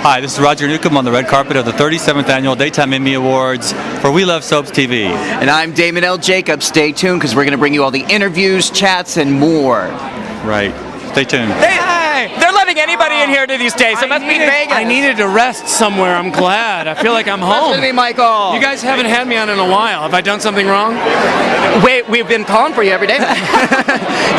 Hi, this is Roger Newcomb on the red carpet of the 37th Annual Daytime Emmy Awards for We Love Soaps TV. And I'm Damon L. Jacobs. Stay tuned because we're going to bring you all the interviews, chats, and more. Right. Stay tuned. They're letting anybody in here these days. It must be Vegas. I needed to rest somewhere. I'm glad. I feel like I'm home. Listen to me, Michael. You guys haven't had me on in a while. Have I done something wrong? Wait, we've been calling for you every day.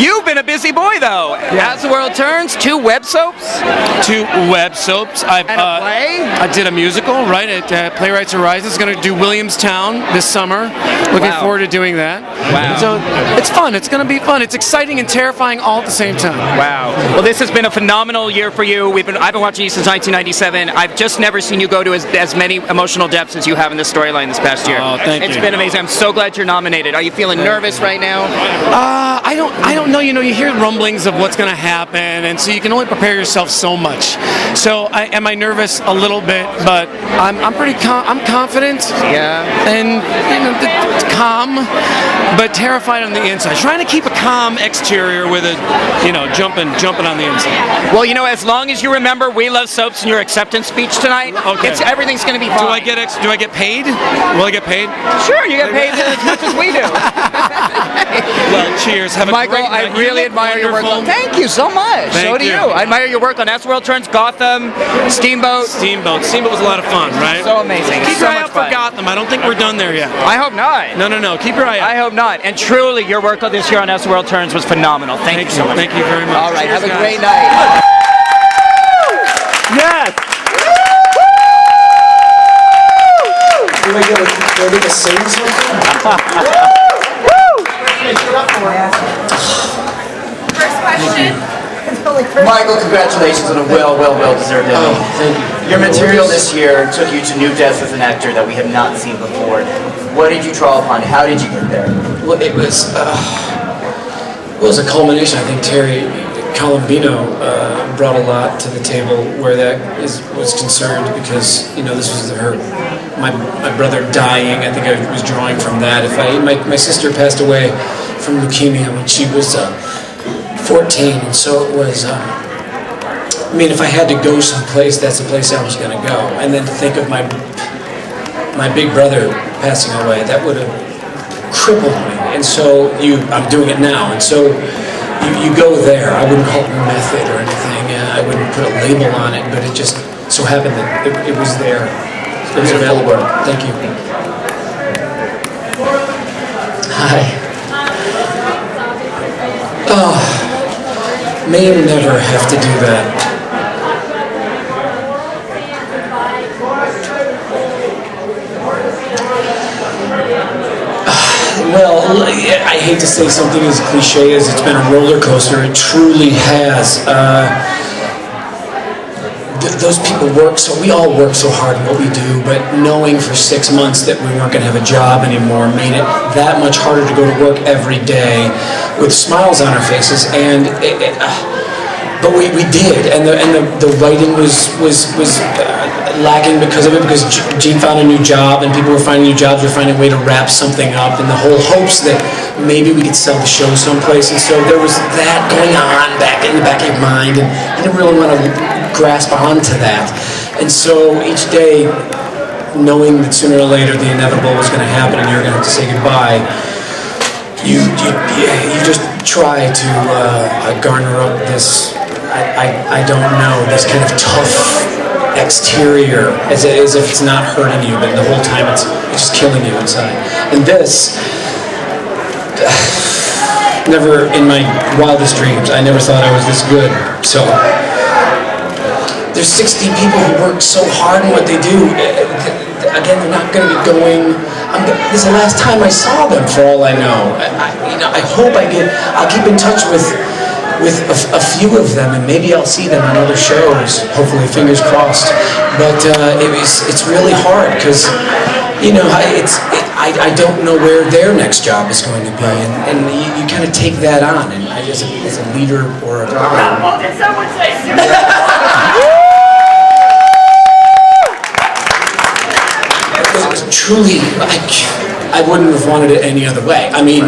You've been a busy boy, though. Yeah. As the World Turns, 2 web soaps. 2 web soaps. And a play? I did a musical, right, at Playwrights Horizon. It's going to do Williamstown this summer. Looking forward to doing that. Wow. So it's fun. It's going to be fun. It's exciting and terrifying all at the same time. Wow. Well, this has been a phenomenal year for you. I've been watching you since 1997. I've just never seen you go to as many emotional depths as you have in this storyline this past year. Oh, thank you. It's been amazing. I'm so glad you're nominated. Are you feeling nervous right now? I don't know. You know, you hear rumblings of what's going to happen, and so you can only prepare yourself so much. So, am I nervous? A little bit, but I'm pretty I'm confident. Yeah. And calm, but terrified on the inside. Trying to keep a calm exterior with a, jumping on the inside. Well, as long as you remember We Love Soaps in your acceptance speech tonight, everything's going to be fine. Do I get paid? Will I get paid? Sure, you get paid as much as we do. Well, cheers. Have a Michael, great night. I really admire your work. Thank you so much. Thank so do you. I admire your work on As the World Turns, Gotham, Steamboat. Steamboat was a lot of fun, right? So amazing. Keep so your eye much out for fun. Gotham. I don't think we're done there yet. I hope not. No. Keep your eye out. I hope not. And truly, your work this year on As the World Turns was phenomenal. Thank you so much. Thank you very much. All right, Cheers, have a guys. great night. Yes! Do I get to sing something? First question. Michael, congratulations on a well-deserved Emmy. Thank you. Your material this year took you to new depths as an actor that we have not seen before. What did you draw upon? How did you get there? Well, it was a culmination. I think Terry Colombino brought a lot to the table where that was concerned, because this was my brother dying. I think I was drawing from that. My sister passed away from leukemia when she was 14, and so it was. If I had to go someplace, that's the place I was going to go. And then to think of my big brother passing away, that would have crippled me. And so I'm doing it now, and so you go there. I wouldn't call it method or anything. I wouldn't put a label on it, but it just so happened that it was there. It was available. Thank you. Hi. Oh, may never have to do that. Well, I hate to say something as cliche as it's been a roller coaster. It truly has. Those people we all work so hard in what we do, but knowing for 6 months that we weren't going to have a job anymore made it that much harder to go to work every day with smiles on our faces. But we did, and the writing was lacking because of it, because Gene found a new job, and people were finding new jobs, were finding a way to wrap something up, and the whole hopes that maybe we could sell the show someplace. And so there was that going on back in the back of your mind, and I didn't really want to grasp onto that. And so each day, knowing that sooner or later the inevitable was going to happen and you were going to have to say goodbye, you just try to garner up this, I don't know, this kind of tough exterior, as if it's not hurting you, but the whole time it's just killing you inside. And this, never in my wildest dreams, I never thought I was this good. So there's 60 people who work so hard in what they do. Again, they're not going to be going. This is the last time I saw them, for all I know. I hope I'll keep in touch with a few of them, and maybe I'll see them on other shows. Hopefully, fingers crossed. But it's really hard because I don't know where their next job is going to be, and you kind of take that on. And I just, as a leader or a Did someone say truly, I wouldn't have wanted it any other way. I mean,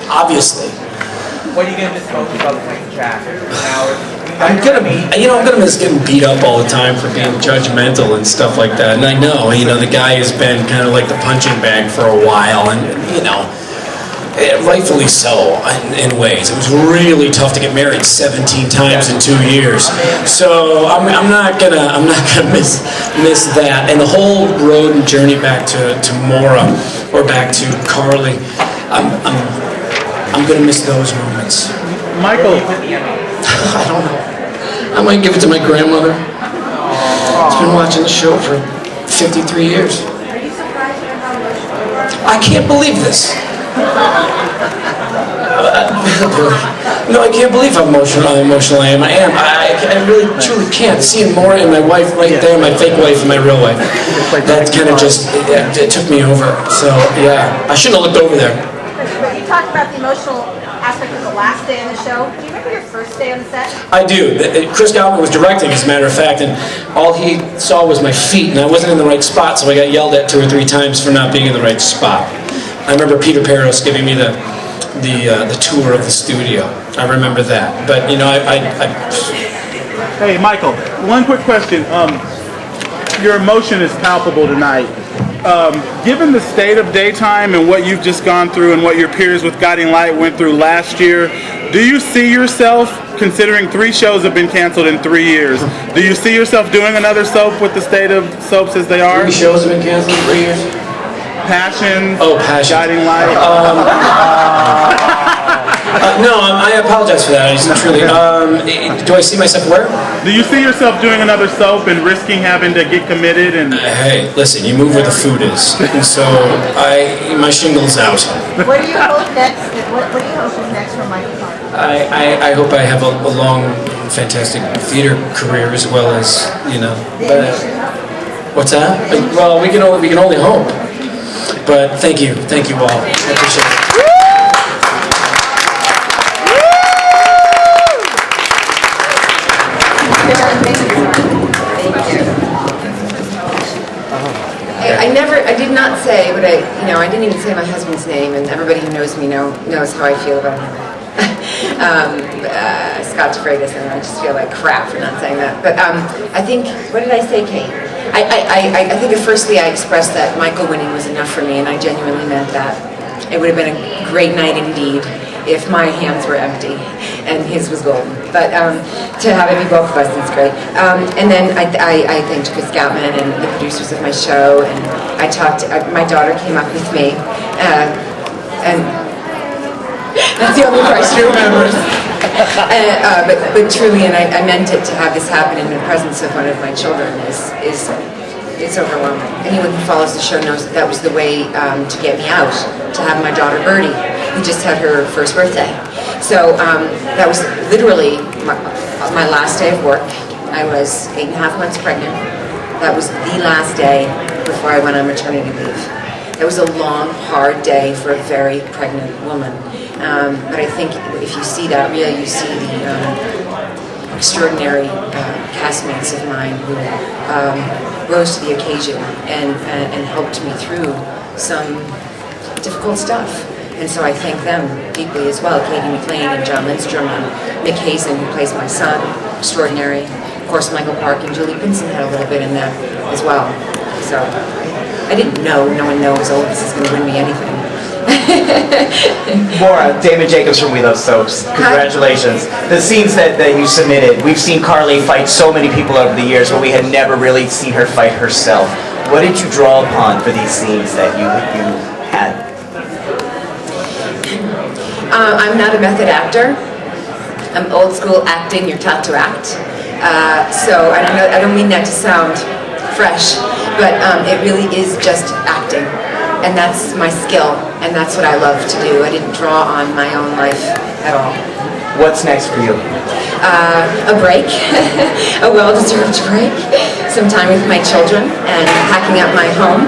obviously. What are you going to miss most about playing Jack? Now, I'm gonna miss getting beat up all the time for being judgmental and stuff like that. And I know, the guy has been kind of like the punching bag for a while, and rightfully so in ways. It was really tough to get married 17 times in 2 years. So I'm not gonna miss that. And the whole road and journey back to Maura or back to Carly, I'm gonna miss those moments. Michael. I don't know. I might give it to my grandmother. She's been watching the show for 53 years. I can't believe this. No, I can't believe how emotional I am. I really, truly can't. Seeing Maura and my wife right there, my fake wife and my real wife, that kind of just, it took me over. So, yeah, I shouldn't have looked over there. But you talked about the emotional aspect of the last day on the show. Do you remember your first day on the set? I do. Chris Galvin was directing, as a matter of fact, and all he saw was my feet, and I wasn't in the right spot, so I got yelled at 2 or 3 times for not being in the right spot. I remember Peter Peros giving me the tour of the studio. I remember that. But, Hey, Michael, one quick question. Your emotion is palpable tonight. Given the state of daytime and what you've just gone through and what your peers with Guiding Light went through last year, do you see yourself, considering 3 shows have been canceled in 3 years, do you see yourself doing another soap with the state of soaps as they are? 3 shows have been canceled in 3 years? Passion. Oh, Passion. Guiding Light. No, I apologize for that. I just truly. Do I see myself where? Do you see yourself doing another soap and risking having to get committed? And Hey, listen, you move where the food is, and so my shingle's out. What do you hope next? What do you hope is next for Michael? I hope I have a long, fantastic theater career as well as But, what's that? Well, we can only hope. But thank you all. I appreciate it. I did not say what I didn't even say my husband's name, and everybody who knows me knows how I feel about him. Scott DeFreitas, and I just feel like crap for not saying that. But I think, what did I say, Kate? I think firstly I expressed that Michael winning was enough for me, and I genuinely meant that. It would have been a great night indeed if my hands were empty and his was golden. But to have it be both of us is great. And then I thanked Chris Galvin and the producers of my show, and I talked. My daughter came up with me, and that's the only part she remembers. But truly, and I meant it, to have this happen in the presence of one of my children is overwhelming. Anyone who follows the show knows that was the way to get me out, to have my daughter Birdie, who just had her first birthday. So that was literally my last day of work. I was 8.5 months pregnant. That was the last day before I went on maternity leave. It was a long, hard day for a very pregnant woman. But I think if you see that reel, you see the extraordinary castmates of mine who rose to the occasion and helped me through some difficult stuff. And so I thank them deeply as well. Katie McLean and John Lindstrom and Nick Hazen, who plays my son, extraordinary. Of course, Michael Park and Julie Pinson had a little bit in that as well. So I didn't know. No one knows. Oh, this is going to win me anything. Maura, David Jacobs from We Love Soaps. Congratulations. The scenes that you submitted, we've seen Carly fight so many people over the years, but we had never really seen her fight herself. What did you draw upon for these scenes that you had? I'm not a method actor. I'm old school acting. You're taught to act. So I don't mean that to sound fresh, but it really is just acting. And that's my skill, and that's what I love to do. I didn't draw on my own life at all. What's next for you? A break, a well-deserved break, some time with my children, and packing up my home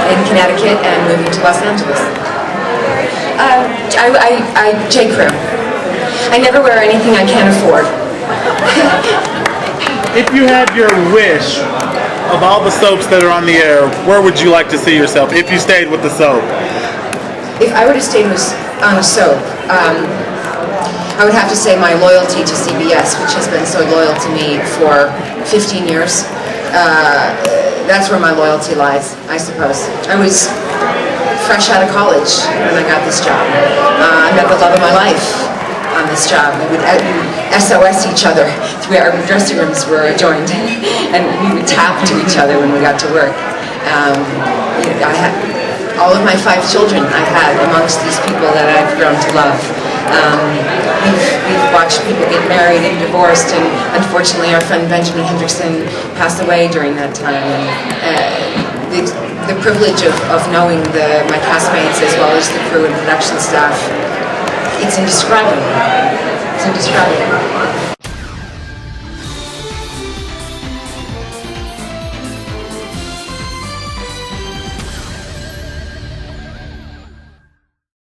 in Connecticut and moving to Los Angeles. J.Crew. I never wear anything I can't afford. if you had your wish of all the soaps that are on the air, where would you like to see yourself if you stayed with the soap? If I were to stay on a soap, I would have to say my loyalty to CBS, which has been so loyal to me for 15 years. That's where my loyalty lies, I suppose. I was fresh out of college when I got this job. I met the love of my life on this job. We would SOS each other. Our dressing rooms were adjoined, and we would tap to each other when we got to work. I had all of my 5 children I've had amongst these people that I've grown to love. We've watched people get married and divorced, and unfortunately our friend Benjamin Hendrickson passed away during that time. The privilege of knowing my castmates as well as the crew and production staff, it's indescribable. It's indescribable.